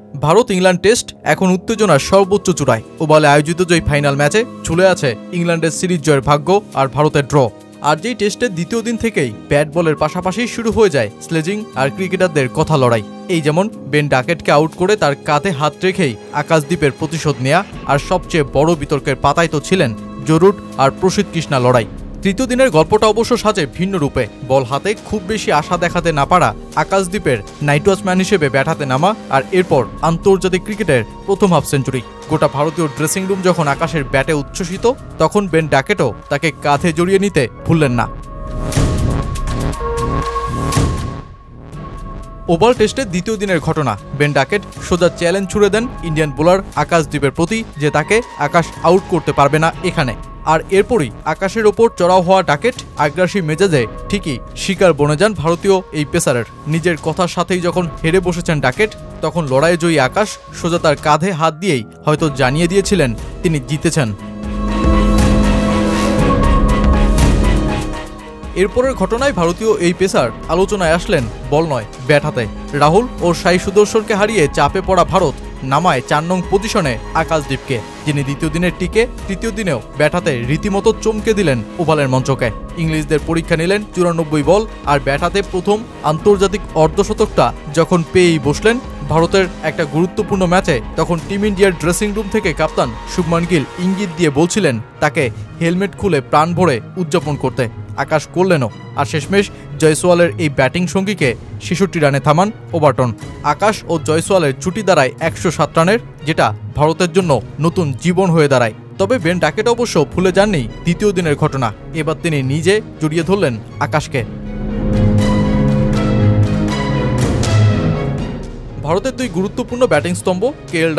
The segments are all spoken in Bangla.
ভারত ইংল্যান্ড টেস্ট এখন উত্তেজনার সর্বোচ্চ চূড়ায়। ওভালে আয়োজিত জয়ী ফাইনাল ম্যাচে ঝুলে আছে ইংল্যান্ডের সিরিজ জয়ের ভাগ্য আর ভারতের ড্র। আর যেই টেস্টের দ্বিতীয় দিন থেকেই ব্যাট বলের পাশাপাশি শুরু হয়ে যায় স্লেজিং আর ক্রিকেটারদের কথা লড়াই। এই যেমন বেন ডাকেটকে আউট করে তার কাঁধে হাত রেখেই আকাশদ্বীপের প্রতিশোধ নেয়া, আর সবচেয়ে বড় বিতর্কের পাতায় তো ছিলেন জো রুট আর প্রসিদ্ধ কৃষ্ণা লড়াই। তৃতীয় দিনের গল্পটা অবশ্য সাজে ভিন্ন রূপে। বল হাতে খুব বেশি আশা দেখাতে না পারা আকাশদ্বীপের নাইট ওয়াচম্যান হিসেবে ব্যাট হাতে নামা, আর এরপর আন্তর্জাতিক ক্রিকেটের প্রথম হাফ সেঞ্চুরি। গোটা ভারতীয় ড্রেসিং রুম যখন আকাশের ব্যাটে উচ্ছ্বসিত, তখন বেন ডাকেটও তাকে কাঁধে জড়িয়ে নিতে ভুললেন না। ওভাল টেস্টের দ্বিতীয় দিনের ঘটনা। বেন ডাকেট সোজা চ্যালেঞ্জ ছুড়ে দেন ইন্ডিয়ান বোলার আকাশদ্বীপের প্রতি যে তাকে আকাশ আউট করতে পারবে না এখানে। আর এরপরই আকাশের ওপর চড়াও হওয়া ডাকেট আগ্রাসী মেজাজে ঠিকই শিকার বনে যান ভারতীয় এই পেসারের। নিজের কথার সাথেই যখন হেরে বসেছেন ডাকেট, তখন লড়াই জয়ী আকাশ সোজা তার কাঁধে হাত দিয়েই হয়তো জানিয়ে দিয়েছিলেন তিনি জিতেছেন। এরপরের ঘটনায় ভারতীয় এই পেসার আলোচনায় আসলেন বল নয় ব্যাট হাতে। রাহুল ও সাই সুদর্শনকে হারিয়ে চাপে পড়া ভারত নামায় ৪ নং পজিশনে আকাশদ্বীপকে, যিনি দ্বিতীয় দিনের টিকে তৃতীয় দিনেও ব্যাট হাতে রীতিমতো চমকে দিলেন ওভালের মঞ্চকে। ইংলিশদের পরীক্ষা নিলেন ৯৪ বল, আর ব্যাট হাতে প্রথম আন্তর্জাতিক অর্ধশতকটা যখন পেয়েই বসলেন ভারতের একটা গুরুত্বপূর্ণ ম্যাচে, তখন টিম ইন্ডিয়ার ড্রেসিং রুম থেকে কাপ্তান শুভমান গিল ইঙ্গিত দিয়ে বলছিলেন তাকে হেলমেট খুলে প্রাণ ভরে উদযাপন করতে। আকাশ করলেনও, আর শেষমেশ জয়সওয়ালের এই ব্যাটিং সঙ্গীকে ৬৬ রানে থামান ওভারটন। আকাশ ও জয়সওয়ালের জুটি দাঁড়ায় ১০৭ রানের, যেটা ভারতের জন্য নতুন জীবন হয়ে দাঁড়ায়। তবে বেন ডাকেট অবশ্য ভুলে যাননি দ্বিতীয় দিনের ঘটনা। এবার তিনি নিজে জড়িয়ে ধরলেন আকাশকে। ভারতের দুই গুরুত্বপূর্ণ ব্যাটিং স্তম্ভ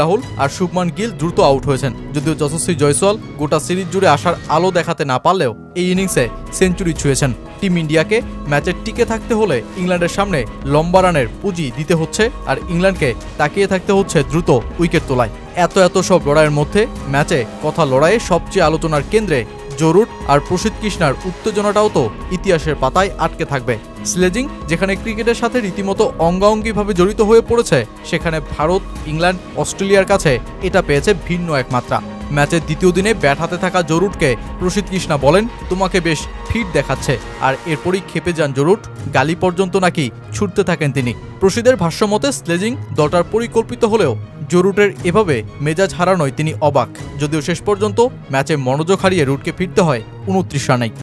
রাহুল আর শুভমান গিল দ্রুত আউট হয়েছেন। যদিও যশস্বী জয়সওয়াল গোটা সিরিজ জুড়ে আসার আলো দেখাতে না পারলেও এই ইনিংসে সেঞ্চুরি ছুঁয়েছেন। টিম ইন্ডিয়াকে ম্যাচে টিকে থাকতে হলে ইংল্যান্ডের সামনে লম্বা রানের পুঁজি দিতে হচ্ছে, আর ইংল্যান্ডকে তাকিয়ে থাকতে হচ্ছে দ্রুত উইকেট তোলায়। এত সব লড়াইয়ের মধ্যে ম্যাচে কথা লড়াইয়ে সবচেয়ে আলোচনার কেন্দ্রে জো রুট আর প্রসিদ্ধ কৃষ্ণার উত্তেজনাটাও তো ইতিহাসের পাতায় আটকে থাকবে। স্লেজিং যেখানে ক্রিকেটের সাথে রীতিমতো অঙ্গাঙ্গিভাবে জড়িত হয়ে পড়েছে, সেখানে ভারত, ইংল্যান্ড, অস্ট্রেলিয়ার কাছে এটা পেয়েছে ভিন্ন এক মাত্রা। ম্যাচের দ্বিতীয় দিনে ব্যাট হাতে থাকা জো রুটকে প্রসিদ্ধ কৃষ্ণা বলেন তোমাকে বেশ ফিট দেখাচ্ছে, আর এরপরই খেপে যান জো রুট। গালি পর্যন্ত নাকি ছুটতে থাকেন তিনি। প্রসিদ্ধের ভাষ্যমতে স্লেজিং দলটার পরিকল্পিত হলেও জো রুটের এভাবে মেজাজ হারানোয় তিনি অবাক। যদিও শেষ পর্যন্ত ম্যাচে মনোযোগ হারিয়ে রুটকে ফিরতে হয় ২৯ রানেই।